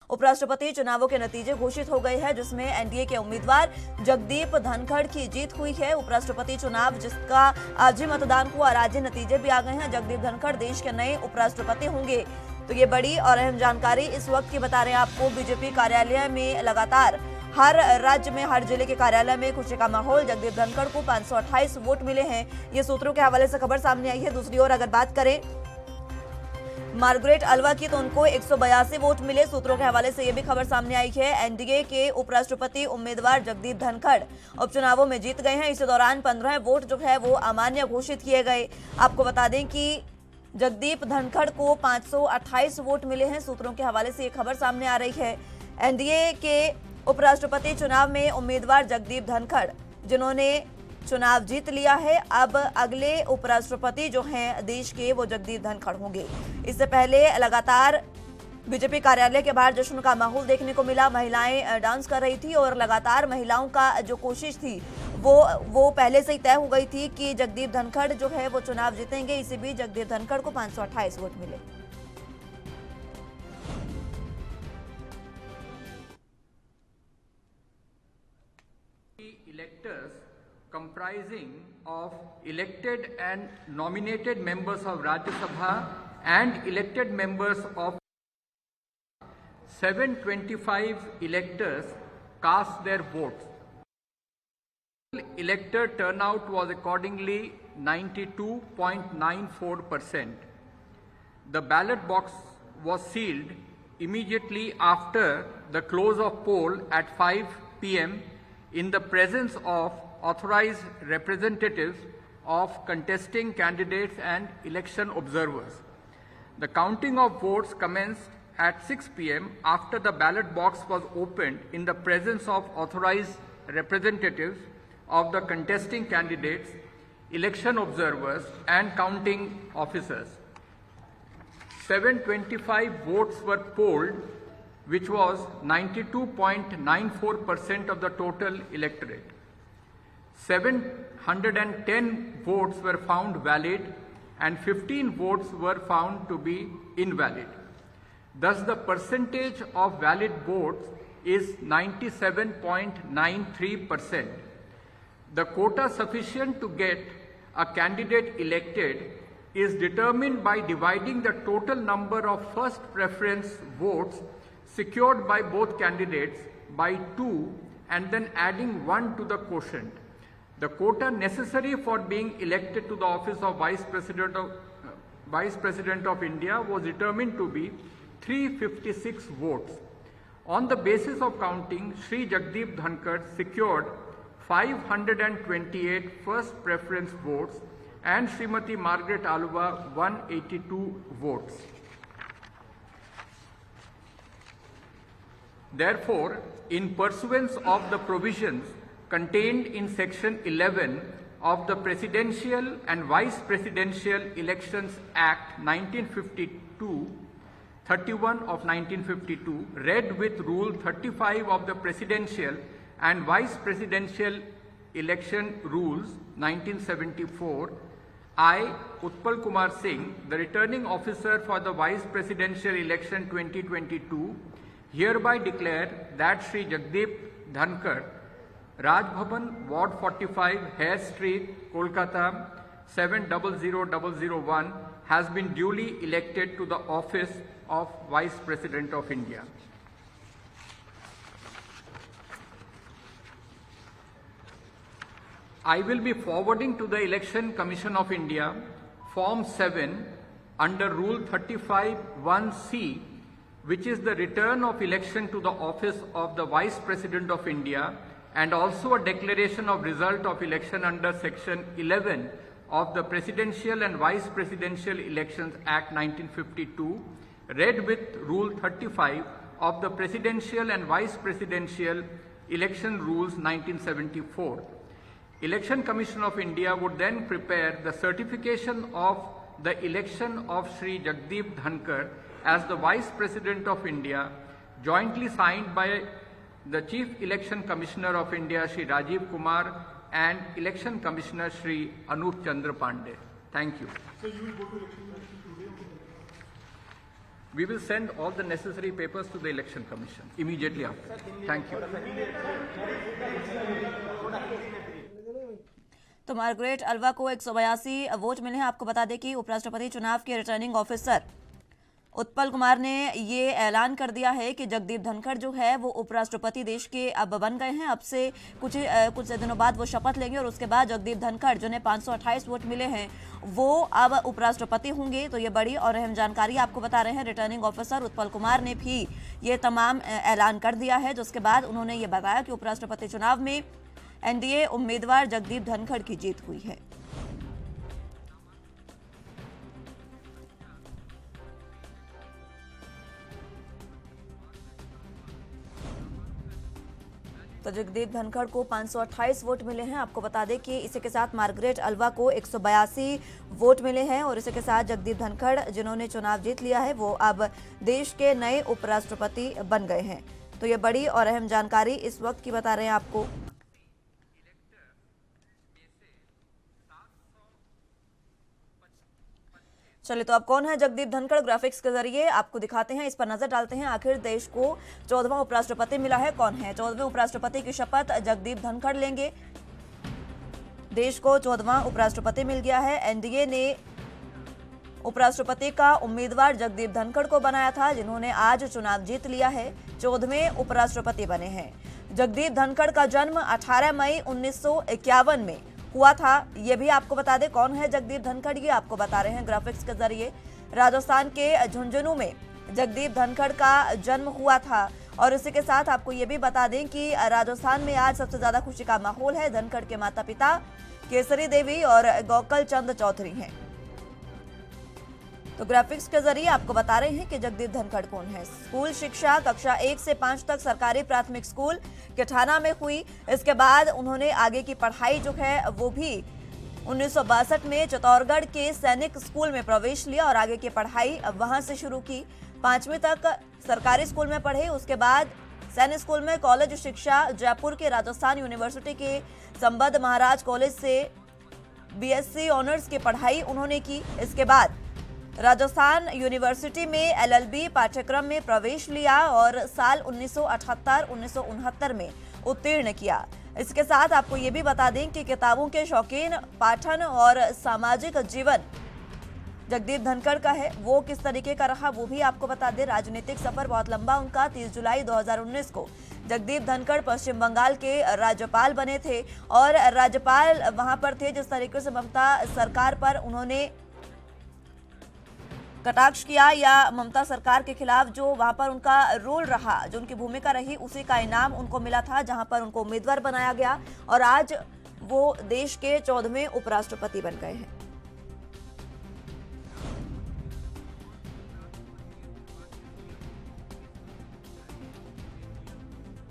उपराष्ट्रपति चुनावों के नतीजे घोषित हो गए हैं, जिसमें एनडीए के उम्मीदवार जगदीप धनखड़ की जीत हुई है। उपराष्ट्रपति चुनाव जिसका आज ही मतदान हुआ, आज ही नतीजे भी आ गए हैं। जगदीप धनखड़ देश के नए उपराष्ट्रपति होंगे। तो ये बड़ी और अहम जानकारी इस वक्त की बता रहे हैं आपको। बीजेपी कार्यालय में लगातार हर राज्य में, हर जिले के कार्यालय में खुशी का माहौल। जगदीप धनखड़ को 528 वोट मिले हैं, ये सूत्रों के हवाले से खबर सामने आई है। दूसरी ओर अगर बात करें मार्गरेट अल्वा की, तो उनको 182 वोट मिले। सूत्रों के हवाले से यह भी खबर सामने आई है। एनडीए के उपराष्ट्रपति उम्मीदवार जगदीप धनखड़ उपचुनावों में जीत गए हैं। इस दौरान 15 वोट जो है वो अमान्य घोषित किए गए। आपको बता दें कि जगदीप धनखड़ को 528 वोट मिले हैं। सूत्रों के हवाले से ये खबर सामने आ रही है। एनडीए के उपराष्ट्रपति चुनाव में उम्मीदवार जगदीप धनखड़ जिन्होंने चुनाव जीत लिया है, अब अगले उपराष्ट्रपति जो हैं देश के, वो जगदीप धनखड़ होंगे। इससे पहले लगातार बीजेपी कार्यालय के बाहर जश्न का माहौल देखने को मिला। महिलाएं डांस कर रही थी और लगातार महिलाओं का जो कोशिश थी वो पहले से ही तय हो गई थी कि जगदीप धनखड़ जो है वो चुनाव जीतेंगे। इसी बीच जगदीप धनखड़ को 528 वोट मिले। Electors comprising of elected and nominated members of Rajya Sabha and elected members of 725 electors cast their votes. Elector turnout was accordingly 92.94%. The ballot box was sealed immediately after the close of poll at 5 p.m. in the presence of authorized representatives of contesting candidates and election observers. The counting of votes commenced at 6 p.m. after the ballot box was opened in the presence of authorized representatives of the contesting candidates, election observers and counting officers. 725 votes were polled, which was 92.94% of the total electorate. 710 votes were found valid and 15 votes were found to be invalid. Thus, the percentage of valid votes is 97.93%. The quota sufficient to get a candidate elected is determined by dividing the total number of first preference votes secured by both candidates by 2 and then adding 1 to the quotient. The quota necessary for being elected to the office of Vice President of India was determined to be 356 votes. On the basis of counting, Shri Jagdeep Dhankar secured 528 first preference votes and Srimati Margaret Alva 182 votes. Therefore, in pursuance of the provisions contained in Section 11 of the Presidential and Vice Presidential Elections Act 31 of 1952, read with Rule 35 of the Presidential and Vice Presidential Election Rules 1974, I, Utpal Kumar Singh, the Returning Officer for the Vice Presidential Election 2022, hereby declare that Shri Jagdeep Dhankar, Raj Bhavan, Ward 45, Hare Street, Kolkata 700001, has been duly elected to the office of Vice President of India. I will be forwarding to the Election Commission of India Form 7 under Rule 35(1)(c), which is the return of election to the office of the Vice President of India, and also a declaration of result of election under Section 11 of the Presidential and Vice Presidential Elections Act 1952, read with Rule 35 of the Presidential and Vice Presidential Election Rules 1974. Election Commission of India would then prepare the certification of the election of Shri Jagdeep Dhankar as the Vice President of India, jointly signed by the Chief Election Commissioner of India, Shri Rajiv Kumar, and Election Commissioner, Shri Anup Chandra Pandey. Thank you. So you will go to election commission today? We will send all the necessary papers to the Election Commission immediately after. Thank you. तो Margaret Alva को 182 vote मिले हैं। आपको बता दें कि उपराष्ट्रपति चुनाव के रिटर्निंग ऑफिसर उत्पल कुमार ने ये ऐलान कर दिया है कि जगदीप धनखड़ जो है वो उपराष्ट्रपति देश के अब बन गए हैं। अब से कुछ दिनों बाद वो शपथ लेंगे और उसके बाद जगदीप धनखड़ जिन्हें 528 वोट मिले हैं वो अब उपराष्ट्रपति होंगे। तो ये बड़ी और अहम जानकारी आपको बता रहे हैं। रिटर्निंग ऑफिसर उत्पल कुमार ने भी ये तमाम ऐलान कर दिया है, जिसके बाद उन्होंने ये बताया कि उपराष्ट्रपति चुनाव में एनडीए उम्मीदवार जगदीप धनखड़ की जीत हुई है। तो जगदीप धनखड़ को 528 वोट मिले हैं। आपको बता दें कि इसी के साथ मार्गरेट अल्वा को 182 वोट मिले हैं और इसी के साथ जगदीप धनखड़ जिन्होंने चुनाव जीत लिया है वो अब देश के नए उपराष्ट्रपति बन गए हैं। तो ये बड़ी और अहम जानकारी इस वक्त की बता रहे हैं आपको। चलिए, तो अब कौन है जगदीप धनखड़, ग्राफिक्स के जरिए आपको दिखाते हैं, इस पर नजर डालते हैं। आखिर देश को 14वां उपराष्ट्रपति मिला है, कौन है? 14वें उपराष्ट्रपति की शपथ जगदीप धनखड़ लेंगे। देश को 14वां उपराष्ट्रपति मिल गया है। एनडीए ने उपराष्ट्रपति का उम्मीदवार जगदीप धनखड़ को बनाया था, जिन्होंने आज चुनाव जीत लिया है, 14वें उपराष्ट्रपति बने हैं। जगदीप धनखड़ का जन्म 18 मई 1951 में हुआ था। ये भी आपको बता दें कौन है जगदीप धनखड़, ये आपको बता रहे हैं ग्राफिक्स के जरिए। राजस्थान के झुंझुनू में जगदीप धनखड़ का जन्म हुआ था और इसी के साथ आपको ये भी बता दें कि राजस्थान में आज सबसे ज्यादा खुशी का माहौल है। धनखड़ के माता पिता केसरी देवी और गोकल चंद चौधरी हैं। तो ग्राफिक्स के जरिए आपको बता रहे हैं कि जगदीप धनखड़ कौन है। स्कूल शिक्षा कक्षा 1 से 5 तक सरकारी प्राथमिक स्कूल केठाना में हुई। इसके बाद उन्होंने आगे की पढ़ाई जो है वो भी 1962 में चित्तौड़गढ़ के सैनिक स्कूल में प्रवेश लिया और आगे की पढ़ाई वहां से शुरू की। 5वीं तक सरकारी स्कूल में पढ़े, उसके बाद सैनिक स्कूल में कॉलेज शिक्षा जयपुर के राजस्थान यूनिवर्सिटी के संबद्ध महाराज कॉलेज से बीएससी ऑनर्स की पढ़ाई उन्होंने की। इसके बाद राजस्थान यूनिवर्सिटी में एलएलबी पाठ्यक्रम में प्रवेश लिया और साल 1978-1969 में उत्तीर्ण किया। इसके साथ आपको ये भी बता दें कि किताबों के शौकीन, पाठन और सामाजिक जीवन जगदीप धनखड़ का है, वो किस तरीके का रहा वो भी आपको बता दें। राजनीतिक सफर बहुत लंबा उनका। 30 जुलाई 2019 को जगदीप धनखड़ पश्चिम बंगाल के राज्यपाल बने थे और राज्यपाल वहां पर थे जिस तरीके से ममता सरकार पर उन्होंने कटाक्ष किया या ममता सरकार के खिलाफ जो वहां पर उनका रोल रहा, जो उनकी भूमिका रही, उसी का इनाम उनको मिला था, जहां पर उनको उम्मीदवार बनाया गया और आज वो देश के 14वें उपराष्ट्रपति बन गए हैं।